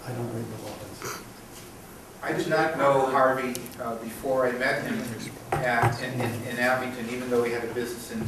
I don't read the laws. I did not know Harvey before I met him in Abington, even though he had a business in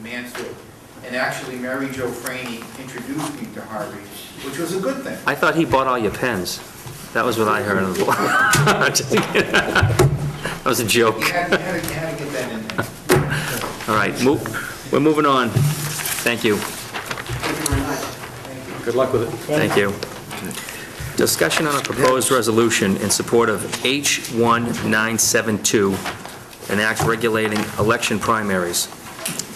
Mansfield. And actually, Mary Jo Franey introduced me to Harvey, which was a good thing. I thought he bought all your pens. That was what I heard. That was a joke. You had to get that in there. All right, we're moving on. Thank you. Thank you very much. Thank you. Good luck with it. Thank you. Discussion on a proposed resolution in support of H1972, an act regulating election primaries.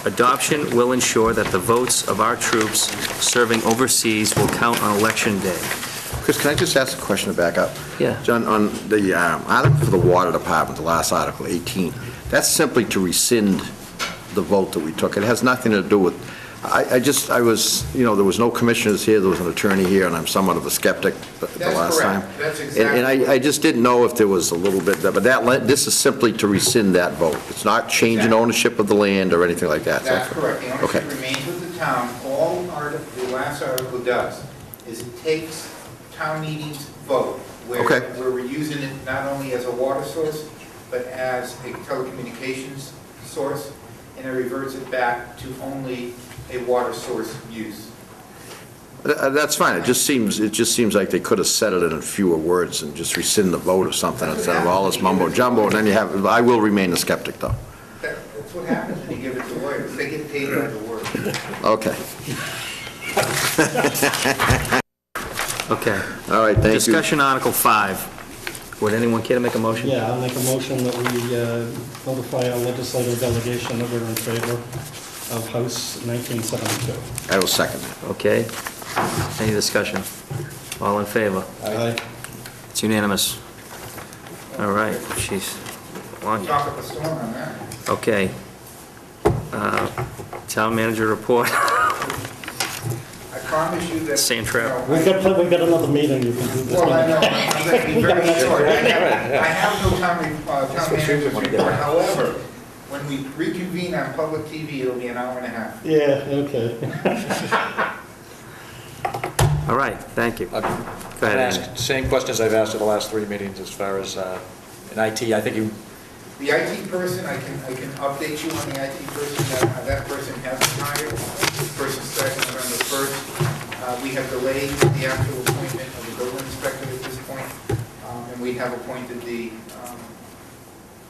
Adoption will ensure that the votes of our troops serving overseas will count on election day. Chris, can I just ask a question to back up? Yeah. John, on the article for the water department, the last article, 18, that's simply to rescind the vote that we took. It has nothing to do with, I was, there was no commissioners here, there was an attorney here, and I'm somewhat of a skeptic the last time. That's exactly. And I just didn't know if there was a little bit, but this is simply to rescind that vote. It's not changing ownership of the land or anything like that. That's correct. The ownership remains with the town. All the last article does is it takes town meeting's vote, where we're using it not only as a water source, but as a telecommunications source, and it reverts it back to only a water source use. That's fine. It just seems like they could have said it in fewer words and just rescind the vote or something instead of all this mumbo jumbo. And then you have. I will remain a skeptic, though. That's what happens when you give it to lawyers. They get paid by the word. Okay. Okay. All right. Thank you. Discussion Article 5. Would anyone care to make a motion? Yeah, I'll make a motion that we notify our legislative delegation that we're in favor of House 1972. I will second that. Okay. Any discussion? All in favor? Aye. It's unanimous. All right, jeez. Talk up a storm on that. Okay. Town manager report. I promise you that. Same trap. We've got another meeting, you can do this. Well, I know, I'm going to be very short. I have no town manager's report. However, when we reconvene on public TV, it'll be an hour and a half. Yeah, okay. All right, thank you. Go ahead, Andy. Same questions I've asked at the last 3 meetings as far as in IT. I think you... The IT person, I can update you on the IT person. That person hasn't hired. This person starts November 1st. We have delayed the actual appointment of the building inspector at this point, and we have appointed the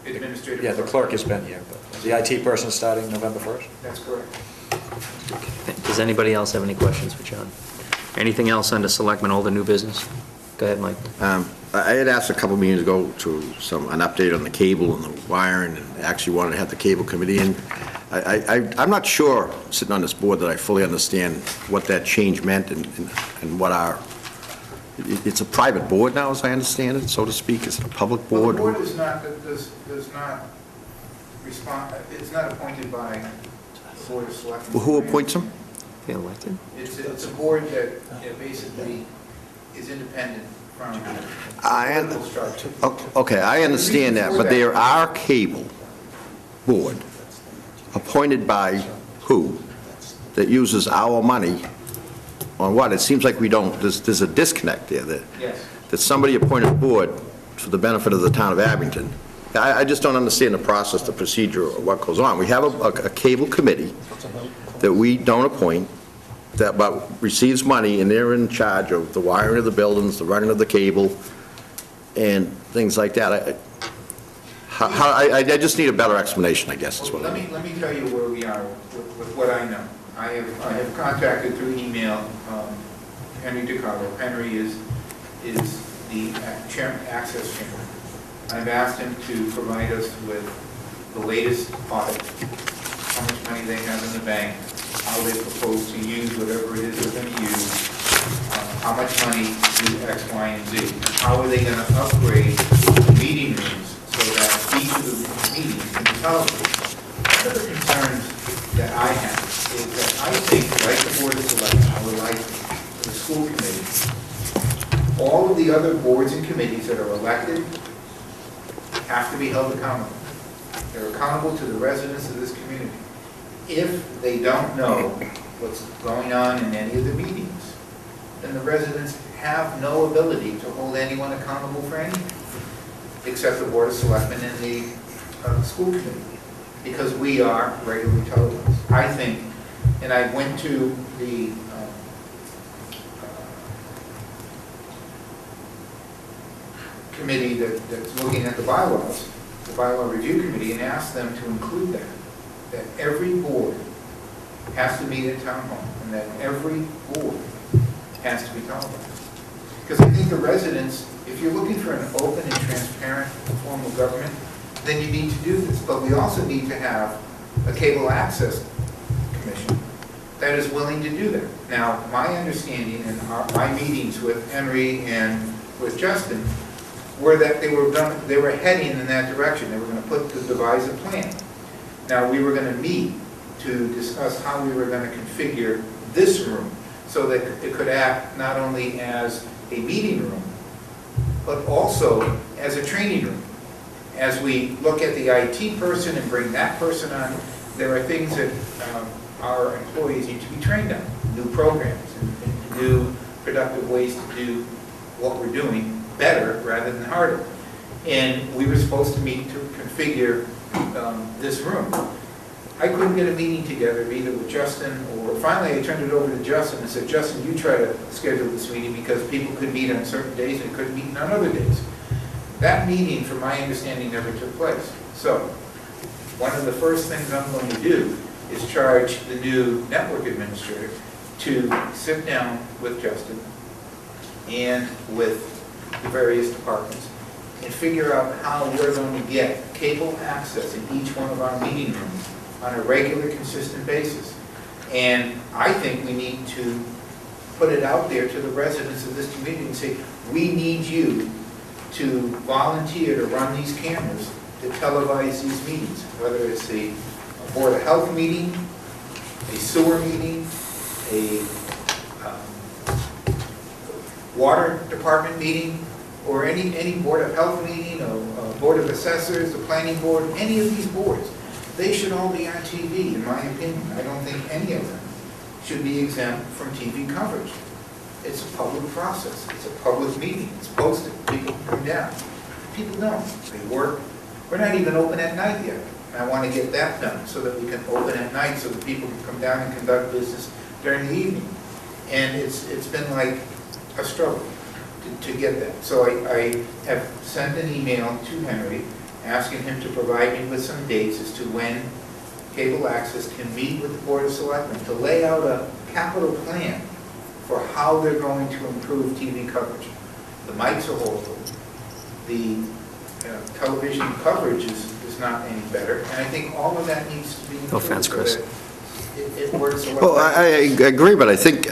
administrative. Yeah, the clerk has been here, but the IT person starting November 1st? That's correct. Does anybody else have any questions for John? Anything else under Selectmen, old or new business? Go ahead, Mike. I had asked a couple meetings ago to an update on the cable and the wiring, and actually wanted to have the cable committee in. I'm not sure, sitting on this board, that I fully understand what that change meant and what it's a private board now, as I understand it, so to speak. Is it a public board? Well, the board does not respond, it's not appointed by the Board of Selectmen. Well, who appoints them? They elected? It's a board that basically is independent from the political structure. Okay, I understand that, but there are cable board appointed by who that uses our money on what? It seems like we don't, there's a disconnect there that somebody appointed board for the benefit of the town of Abington. I just don't understand the process, the procedure, or what goes on. We have a cable committee that we don't appoint, that but receives money, and they're in charge of the wiring of the buildings, the running of the cable, and things like that. I just need a better explanation, I guess, is what I mean. Let me tell you where we are with what I know. I have contacted through email Henry DiCarlo. Henry is the access chairman. I've asked him to provide us with the latest audit, how much money they have in the bank, how they propose to use whatever it is they're going to use, how much money to do X, Y, and Z. How are they going to upgrade the meeting rooms so that each of the meetings can be televised? One of the concerns that I have is that I think, like the Board of Selectmen, I would like the school committee, all of the other boards and committees that are elected have to be held accountable. They're accountable to the residents of this community. If they don't know what's going on in any of the meetings, then the residents have no ability to hold anyone accountable for anything, except the Board of Selectmen and the school committee, because we are regularly televised. I think, and I went to the committee that's looking at the bylaws, the bylaw review committee, and asked them to include that every board has to meet at town hall, and that every board has to be televised. Because I think the residents, if you're looking for an open and transparent form of government, then you need to do this. But we also need to have a cable access commission that is willing to do that. Now, my understanding in my meetings with Henry and with Justin were that they were heading in that direction. They were going to devise a plan. Now, we were going to meet to discuss how we were going to configure this room so that it could act not only as a meeting room, but also as a training room. As we look at the IT person and bring that person on, there are things that our employees need to be trained on, new programs and new productive ways to do what we're doing better rather than harder. And we were supposed to meet to configure this room. I couldn't get a meeting together either with Justin or finally I turned it over to Justin and said, Justin, you try to schedule this meeting because people could meet on certain days and couldn't meet on other days. That meeting, from my understanding, never took place. So, one of the first things I'm going to do is charge the new network administrator to sit down with Justin and with the various departments and figure out how we're going to get cable access in each one of our meeting rooms on a regular, consistent basis. And I think we need to put it out there to the residents of this community and say, we need you to volunteer to run these cameras to televise these meetings, whether it's a Board of Health meeting, a sewer meeting, a water department meeting, or any Board of Health meeting, or Board of Assessors, the Planning Board, any of these boards. They should all be on TV, in my opinion. I don't think any of them should be exempt from TV coverage. It's a public process. It's a public meeting. It's posted. People come down. People don't. They work. We're not even open at night yet. And I want to get that done so that we can open at night so that people can come down and conduct business during the evening. And it's been like a struggle to get that. So I have sent an email to Henry asking him to provide me with some dates as to when cable access can meet with the Board of Selectmen to lay out a capital plan for how they're going to improve TV coverage. The mics are horrible. The television coverage is not any better. And I think all of that needs to be No offense, Chris. so that it works a lot Well, better. I agree, but I think,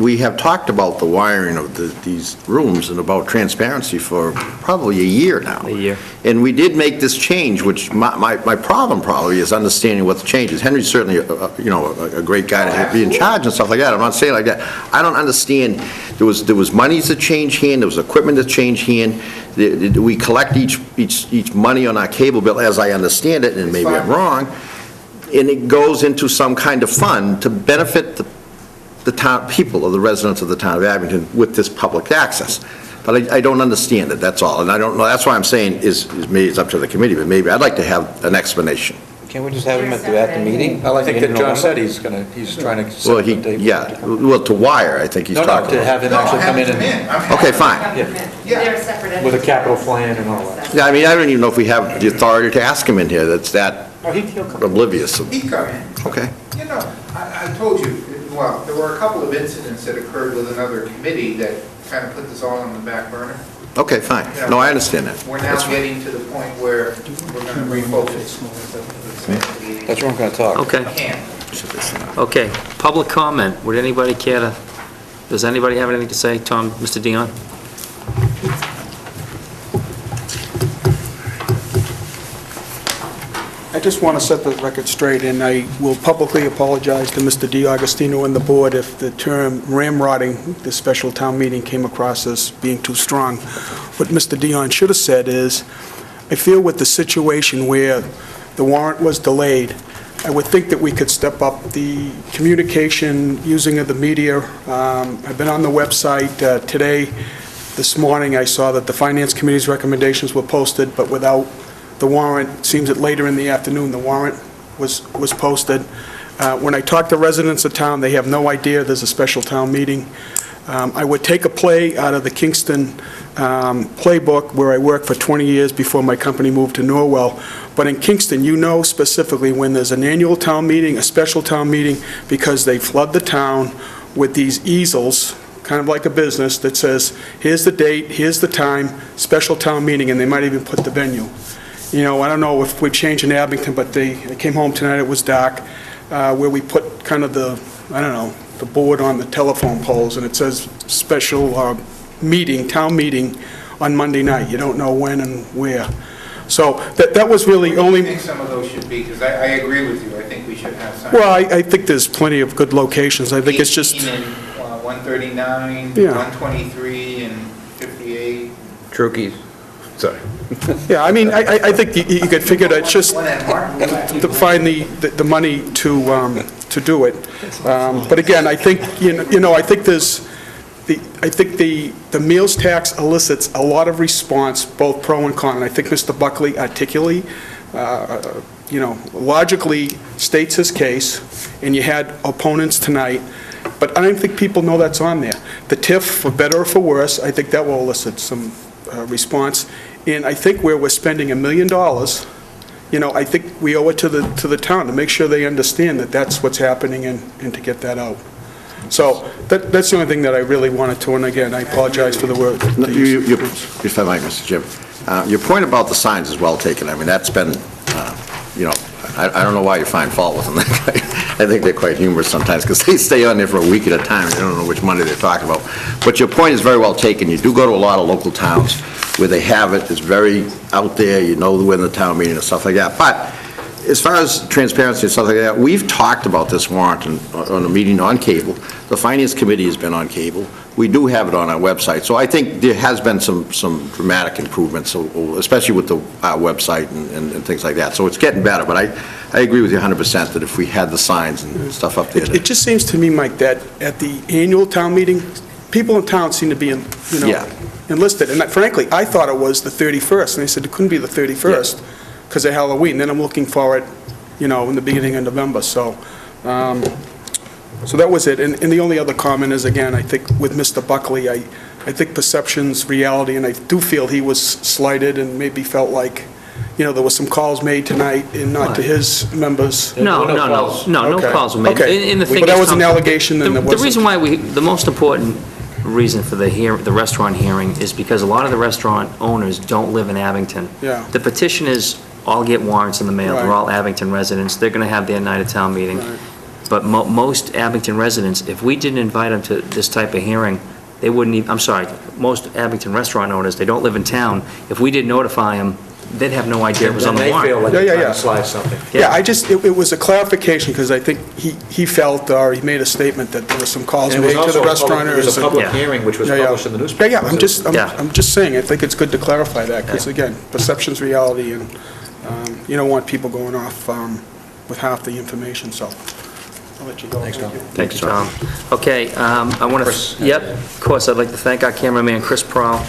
we have talked about the wiring of these rooms and about transparency for probably a year now. A year. And we did make this change, which my problem probably is understanding what the change is. Henry's certainly, a great guy to be in charge and stuff like that. I'm not saying like that. I don't understand. There was monies that changed hand, there was equipment that changed hand. We collect each money on our cable bill, as I understand it, and maybe I'm wrong, and it goes into some kind of fund to benefit the town people, or the residents of the town of Abington with this public access. But I don't understand it, that's all. And I don't know, that's why I'm saying maybe it's up to the committee, but maybe I'd like to have an explanation. Can't we just have him at the meeting? Well, I think that In John November? said he's trying to Well, set the date. to wire, I think he's No, talking to have about. him actually come in and, Okay, fine. Yeah. They're a separate with a entity. capital plan and all that. Yeah, I mean, I don't even know if we have the authority to ask him in here, that's that Oh, he'll come. oblivious. He come in. Okay. You know, I told you, well, there were a couple of incidents that occurred with another committee that kind of put this all on the back burner. Okay, fine. No, I understand that. We're now That's fine. getting to the point where we're going to refocus. That's what I'm gonna talk. Okay, Can. okay. Public comment. Would anybody care to, does anybody have anything to say? Tom, Mr. Dion? I just want to set the record straight, and I will publicly apologize to Mr. DiAgostino and the board if the term ramrodding the special town meeting came across as being too strong. What Mr. Dion should have said is, I feel with the situation where the warrant was delayed, I would think that we could step up the communication using of the media. I've been on the website today. This morning, I saw that the Finance Committee's recommendations were posted, but without the warrant. It seems that later in the afternoon, the warrant was posted. When I talk to residents of town, they have no idea there's a special town meeting. I would take a play out of the Kingston playbook where I worked for 20 years before my company moved to Norwell. But in Kingston, you know specifically when there's an annual town meeting, a special town meeting, because they flood the town with these easels, kind of like a business, that says, here's the date, here's the time, special town meeting, and they might even put the venue. You know, I don't know if we've changed in Abington, but I came home tonight, it was dark, where we put kind of the, I don't know, the board on the telephone poles, and it says special meeting, town meeting on Monday night. You don't know when and where. So that was really only... I think some of those should be, because I agree with you, I think we should have some. Well, I think there's plenty of good locations. I think it's just... 18 and 139, Yeah. 123, and 58. Trookies. Sorry. Yeah, I mean, I think you could figure that it's just One at Martin. to find the money to do it. But again, I think, you know, I think there's... I think the meals tax elicits a lot of response, both pro and con, and I think Mr. Buckley articulately, you know, logically states his case, and you had opponents tonight, but I don't think people know that's on there. The TIF, for better or for worse, I think that will elicit some response, and I think where we're spending $1 million, you know, I think we owe it to the town to make sure they understand that that's what's happening and to get that out. So that's the only thing that I really wanted to, and again, I apologize for the word. No, if I might, Mr. Jim, your point about the signs is well taken. I mean, that's been, you know, I don't know why you find fault with them. I think they're quite humorous sometimes, because they stay on there for a week at a time, and you don't know which Monday they're talking about. But your point is very well taken. You do go to a lot of local towns where they have it. It's very out there. You know when the town meeting and stuff like that. But as far as transparency and stuff like that, we've talked about this warrant on a meeting on cable. The Finance Committee has been on cable. We do have it on our website. So I think there has been some dramatic improvements, especially with the website and things like that. So it's getting better. But I agree with you 100% that if we had the signs and stuff up there. It just seems to me, Mike, that at the annual town meeting, people in town seem to be, enlisted. And frankly, I thought it was the 31st. And they said it couldn't be the 31st. Because of Halloween. Then I'm looking for it, you know, in the beginning of November. So that was it. And the only other comment is, again, I think with Mr. Buckley, I think perception's reality, and I do feel he was slighted and maybe felt like, you know, there was some calls made tonight and not to his members. No Okay. calls were made. Okay. And the thing But that is, was an allegation, then there the wasn't. reason why the most important reason for the restaurant hearing is because a lot of the restaurant owners don't live in Abington. Yeah. The petitioners all get warrants in the mail. They're Right. all Abington residents. They're going to have their night of town meeting. Right. But most Abington residents, if we didn't invite them to this type of hearing, they wouldn't even, I'm sorry, most Abington restaurant owners, they don't live in town. If we didn't notify them, they'd have no idea it was on the Then they feel warrant. like Yeah, they're yeah, trying to slide something. Yeah, it was a clarification, because I think he felt, or he made a statement that there were some calls And it was made to the also a public- restauranters. It was a public Yeah. hearing, which was Yeah, yeah. published in the newspaper. Yeah, Yeah. I'm just saying, I think it's good to clarify that, because again, perception's reality, and you don't want people going off with half the information, so I'll let you go. Thanks, Tom. Thanks, Tom. Okay, I want Chris. to, yep, of course, I'd like to thank our cameraman, Chris Prowl,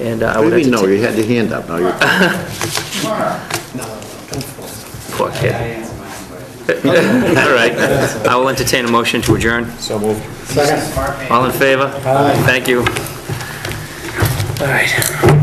and I I would didn't know, entertain... you had your hand up. Now you're... Poor kid. All right, I will entertain a motion to adjourn. So moved. All in favor? Thank you. All right.